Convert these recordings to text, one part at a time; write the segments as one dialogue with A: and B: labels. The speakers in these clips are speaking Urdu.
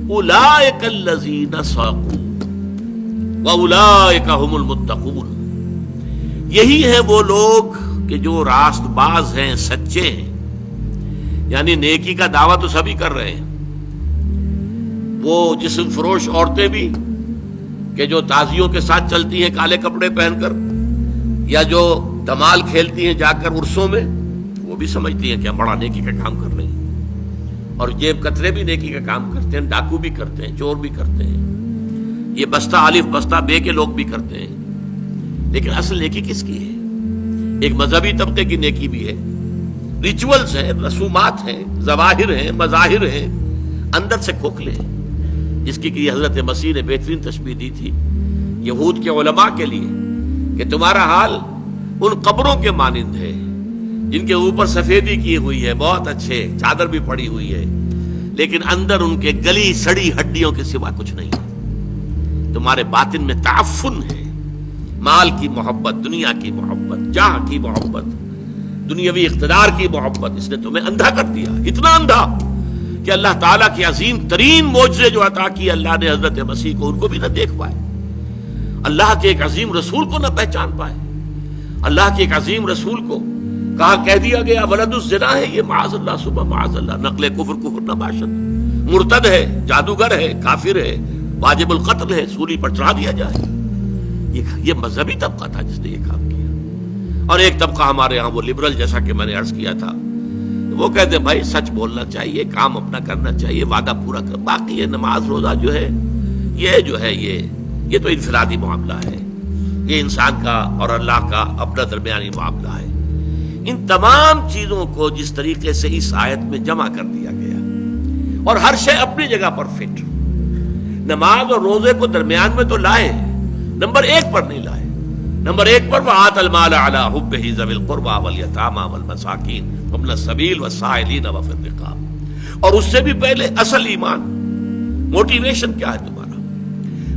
A: اولئک الذین صدقوا واولئک هم المتقون، یہی ہیں وہ لوگ کہ جو راست باز ہیں، سچے ہیں. یعنی نیکی کا دعویٰ تو سبھی کر رہے ہیں، وہ جسم فروش عورتیں بھی کہ جو تازیوں کے ساتھ چلتی ہیں کالے کپڑے پہن کر، یا جو دمال کھیلتی ہیں جا کر عرسوں میں، وہ بھی سمجھتی ہیں کہ ہم بڑا نیکی کا کام کر رہے ہیں. اور جیب کترے بھی نیکی کا کام کرتے ہیں، ڈاکو بھی کرتے ہیں، چور بھی کرتے ہیں، یہ بستہ الف بستہ بے کے لوگ بھی کرتے ہیں. لیکن اصل نیکی کس کی ہے؟ ایک مذہبی طبقے کی نیکی بھی ہے، ریچولز ہیں، رسومات ہیں، ظواہر ہیں، مظاہر ہیں، اندر سے کھوکھلے ہیں، جس کی حضرت مسیح نے بہترین تشبیہ دی تھی یہود کے علماء کے لیے کہ تمہارا حال ان قبروں کے مانند ہے جن کے اوپر سفیدی کی ہوئی ہے، بہت اچھے، چادر بھی پڑی ہوئی ہے، لیکن اندر ان کے گلی سڑی ہڈیوں کے سوا کچھ نہیں ہے. تمہارے باطن میں تعفن ہے، مال کی محبت، دنیا کی محبت، جاہ کی محبت، دنیاوی اقتدار کی محبت. اس نے تمہیں اندھا کر دیا، اتنا اندھا کہ اللہ تعالیٰ کے عظیم ترین معجزے جو عطا کیے اللہ نے حضرت مسیح کو، ان کو بھی نہ دیکھ پائے، اللہ کے ایک عظیم رسول کو نہ پہچان پائے. اللہ کے ایک عظیم رسول کو کہا، کہہ دیا گیا ولد الزنا ہے یہ، معاذ اللہ صبح معاذ اللہ، نقل کفر نہ باشد، مرتد ہے، جادوگر ہے، کافر ہے، واجب القتل ہے، سولی پر چڑھا دیا جائے. یہ مذہبی طبقہ تھا جس نے یہ کام کیا. اور ایک طبقہ ہمارے ہاں وہ لبرل، جیسا کہ میں نے عرض کیا تھا، وہ کہتے ہیں بھائی سچ بولنا چاہیے، کام اپنا کرنا چاہیے، وعدہ پورا کر، باقی یہ نماز روزہ جو ہے یہ تو انفرادی معاملہ ہے، یہ انسان کا اور اللہ کا اپنا درمیانی معاملہ ہے. ان تمام چیزوں کو جس طریقے سے اس آیت میں جمع کر دیا گیا، اور ہر شے اپنی جگہ پر فٹ. نماز اور روزے کو درمیان میں تو لائے، نمبر ایک پر نہیں لائے. نمبر ایک پر وَآتَ الْمَالَ عَلَىٰ حُبِّهِ ذَوِي الْقُرْبَىٰ وَالْيَتَامَىٰ وَالْمَسَاكِينِ وَابْنَ السَّبِيلِ وَالسَّائِلِينَ وَفِي الرِّقَابِ. اور اس سے بھی پہلے اصل ایمان، موٹیویشن کیا ہے تمہارا؟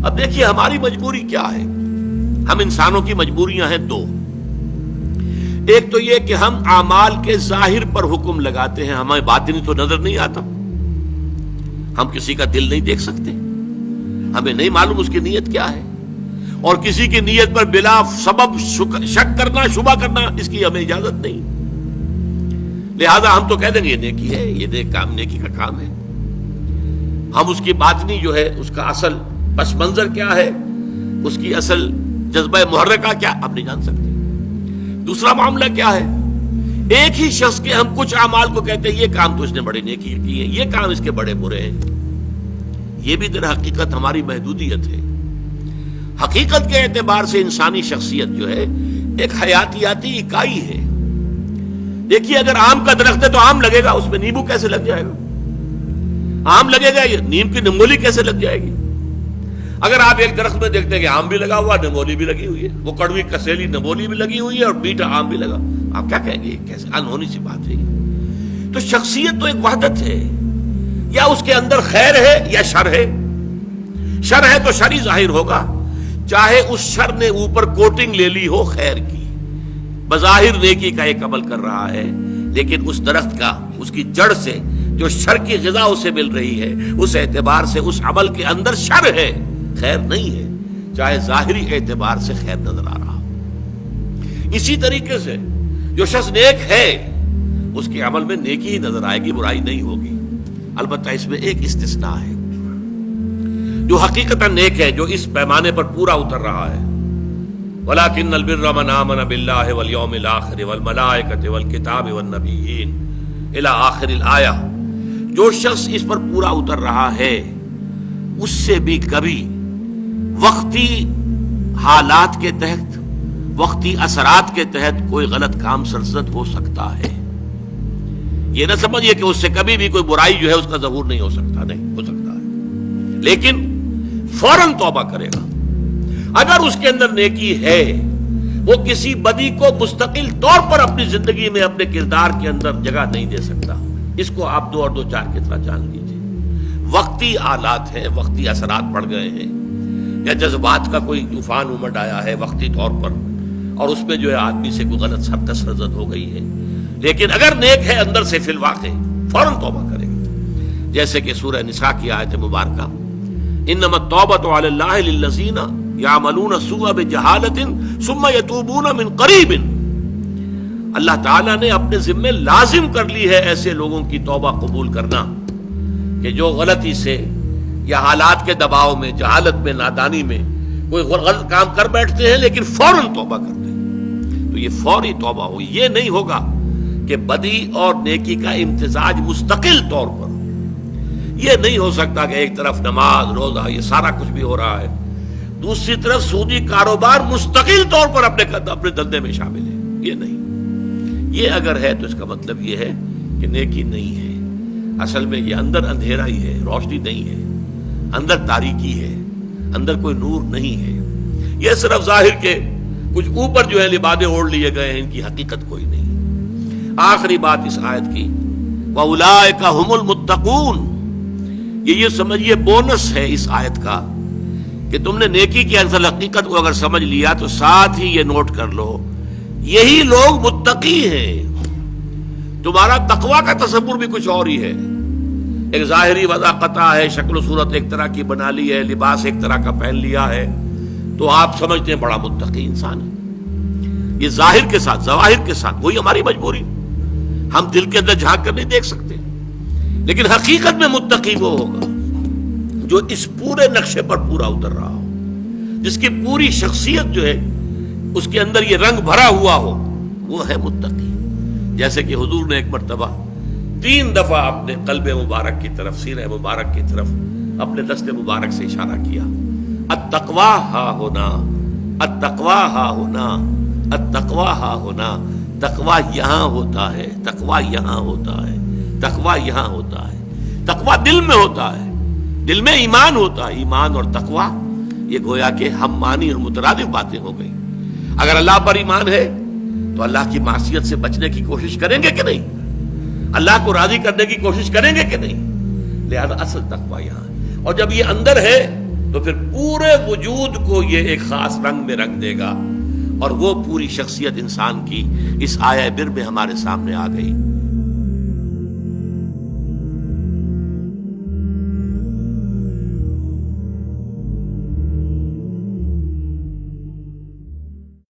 A: اب دیکھیے ہماری مجبوری کیا ہے. ہم انسانوں کی مجبوریاں ہیں دو. ایک تو یہ کہ ہم اعمال کے ظاہر پر حکم لگاتے ہیں، ہمیں باطنی تو نظر نہیں آتا، ہم کسی کا دل نہیں دیکھ سکتے، ہمیں نہیں معلوم اس کی نیت کیا ہے، اور کسی کی نیت پر بلا سبب شک کرنا، شبہ کرنا، اس کی ہمیں اجازت نہیں. لہذا ہم تو کہہ دیں گے یہ نیکی ہے، یہ کام نیکی کا کام ہے. ہم اس کی باطنی جو ہے، اس کا اصل پس منظر کیا ہے، اس کی اصل جذبہ محرکہ کیا، ہم نہیں جان سکتے. دوسرا معاملہ کیا ہے، ایک ہی شخص کے ہم کچھ اعمال کو کہتے ہیں یہ کام تو اس نے بڑی نیکی کی ہے، یہ کام اس کے بڑے برے ہیں. یہ بھی در حقیقت ہماری محدودیت ہے. حقیقت کے اعتبار سے انسانی شخصیت جو ہے ایک حیاتیاتی اکائی ہے. دیکھیے اگر آم کا درخت ہے تو آم لگے گا، اس میں نیمبو کیسے لگ جائے گا؟ آم لگے گا، نیم کی نمولی کیسے لگ جائے گی؟ اگر آپ ایک درخت میں دیکھتے ہیں کہ آم بھی لگا ہوا، نمولی بھی لگی ہوئی ہے، وہ کڑوی کسیلی نمولی بھی لگی ہوئی ہے اور میٹھا آم بھی لگا، آپ کیا کہیں گے؟ کیسے انہونی سی بات ہے. تو شخصیت تو ایک وحدت ہے، یا اس کے اندر خیر ہے یا شر ہے. شر ہے تو شر ہی ظاہر ہوگا، چاہے اس شر نے اوپر کوٹنگ لے لی ہو خیر کی، بظاہر نیکی کا ایک عمل کر رہا ہے، لیکن اس درخت کا، اس کی جڑ سے جو شر کی غذا اسے مل رہی ہے، اس اعتبار سے اس عمل کے اندر شر ہے، خیر نہیں ہے، چاہے ظاہری اعتبار سے خیر نظر آ رہا ہو. اسی طریقے سے جو شخص نیک ہے اس کے عمل میں نیکی ہی نظر آئے گی، برائی نہیں ہوگی. البتہ اس میں ایک استثناء ہے، جو حقیقتاً نیک ہے، جو اس پیمانے پر پورا اتر رہا ہے. وَلَٰكِنَّ الْبِرَّ مَنْ آمَنَ بِاللَّهِ وَالْيَوْمِ الْآخِرِ وَالْمَلَائِكَةِ وَالْكِتَابِ وَالنَّبِيِّينَ إِلَىٰ آخِرِ الْآيَةِ. جو شخص اس پر پورا اتر رہا ہے اس سے بھی کبھی وقتی حالات کے تحت، وقتی اثرات کے تحت کوئی غلط کام سرزد ہو سکتا ہے. یہ نہ سمجھیے کہ اس سے کبھی بھی کوئی برائی جو ہے اس کا ظہور نہیں ہو سکتا، نہیں ہو سکتا ہے، لیکن فوراً توبہ کرے گا. اگر اس کے اندر نیکی ہے، وہ کسی بدی کو مستقل طور پر اپنی زندگی میں، اپنے کردار کے اندر جگہ نہیں دے سکتا. اس کو آپ 2 اور 2 4 کی طرح جان لیجیے. وقتی آلات ہیں، وقتی اثرات پڑ گئے ہیں، یا جذبات کا کوئی طوفان امڈ آیا ہے وقتی طور پر، اور اس میں جو ہے آدمی سے کوئی غلط حرکت سرزد ہو گئی ہے، لیکن اگر نیک ہے اندر سے فی الواقع فوراً توبہ کرے گا. جیسے کہ سورہ نساء کی آیت مبارکہ انما التوبۃ علی اللہ للذین یعملون السوء بجہالۃ ثم یتوبون من قریب، اللہ تعالیٰ نے اپنے ذمے لازم کر لی ہے ایسے لوگوں کی توبہ قبول کرنا کہ جو غلطی سے یا حالات کے دباؤ میں، جہالت میں، نادانی میں کوئی غلط کام کر بیٹھتے ہیں لیکن فوراً توبہ کرتے ہیں، تو یہ فوری توبہ ہو. یہ نہیں ہوگا کہ بدی اور نیکی کا امتزاج مستقل طور پر. یہ نہیں ہو سکتا کہ ایک طرف نماز، روزہ، یہ سارا کچھ بھی ہو رہا ہے، دوسری طرف سودی کاروبار مستقل طور پر اپنے دھندے میں شامل ہے. یہ نہیں. یہ اگر ہے تو اس کا مطلب یہ ہے کہ نیکی نہیں ہے. اصل میں یہ اندر اندھیرا ہی ہے، روشنی نہیں ہے، اندر تاریکی ہے، اندر کوئی نور نہیں ہے. یہ صرف ظاہر کے کچھ اوپر جو ہے لبادے اوڑھ لیے گئے ہیں، ان کی حقیقت کوئی نہیں. آخری بات اس آیت کی وَأُولَٰئِكَ هُمُ الْمُتَّقُونَ، یہ سمجھیے بونس ہے اس آیت کا کہ تم نے نیکی کی اصل حقیقت کو اگر سمجھ لیا تو ساتھ ہی یہ نوٹ کر لو یہی لوگ متقی ہیں. تمہارا تقویٰ کا تصور بھی کچھ اور ہی ہے. ایک ظاہری وضاقتہ ہے، شکل و صورت ایک طرح کی بنا لی ہے، لباس ایک طرح کا پہن لیا ہے تو آپ سمجھتے ہیں بڑا متقی انسان ہے. یہ ظاہر کے ساتھ، ظواہر کے ساتھ، وہی ہماری مجبوری. ہم دل کے اندر جھانک کر نہیں دیکھ سکتے، لیکن حقیقت میں متقی وہ ہوگا جو اس پورے نقشے پر پورا اتر رہا ہو، جس کی پوری شخصیت جو ہے اس کے اندر یہ رنگ بھرا ہوا ہو، وہ ہے متقی. جیسے کہ حضور نے ایک مرتبہ 3 دفعہ اپنے قلب مبارک کی طرف، سینہ مبارک کی طرف اپنے دست مبارک سے اشارہ کیا. التقویٰ ہا ہونا، التقویٰ ہا ہونا، التقویٰ ہا ہونا. تقویٰ یہاں ہوتا ہے، تقویٰ یہاں ہوتا ہے، تقویٰ یہاں ہوتا ہے. تقویٰ دل میں ہوتا ہے، دل میں ایمان ہوتا ہے. ایمان اور تقویٰ یہ گویا کہ ہم معنی اور مترادف باتیں ہو گئی. اگر اللہ پر ایمان ہے تو اللہ کی معصیت سے بچنے کی کوشش کریں گے کہ نہیں؟ اللہ کو راضی کرنے کی کوشش کریں گے کہ نہیں؟ لہذا اصل تقویٰ یہاں ہے. اور جب یہ اندر ہے تو پھر پورے وجود کو یہ ایک خاص رنگ میں رکھ دے گا، اور وہ پوری شخصیت انسان کی اس آیہ بر میں ہمارے سامنے آ گئی.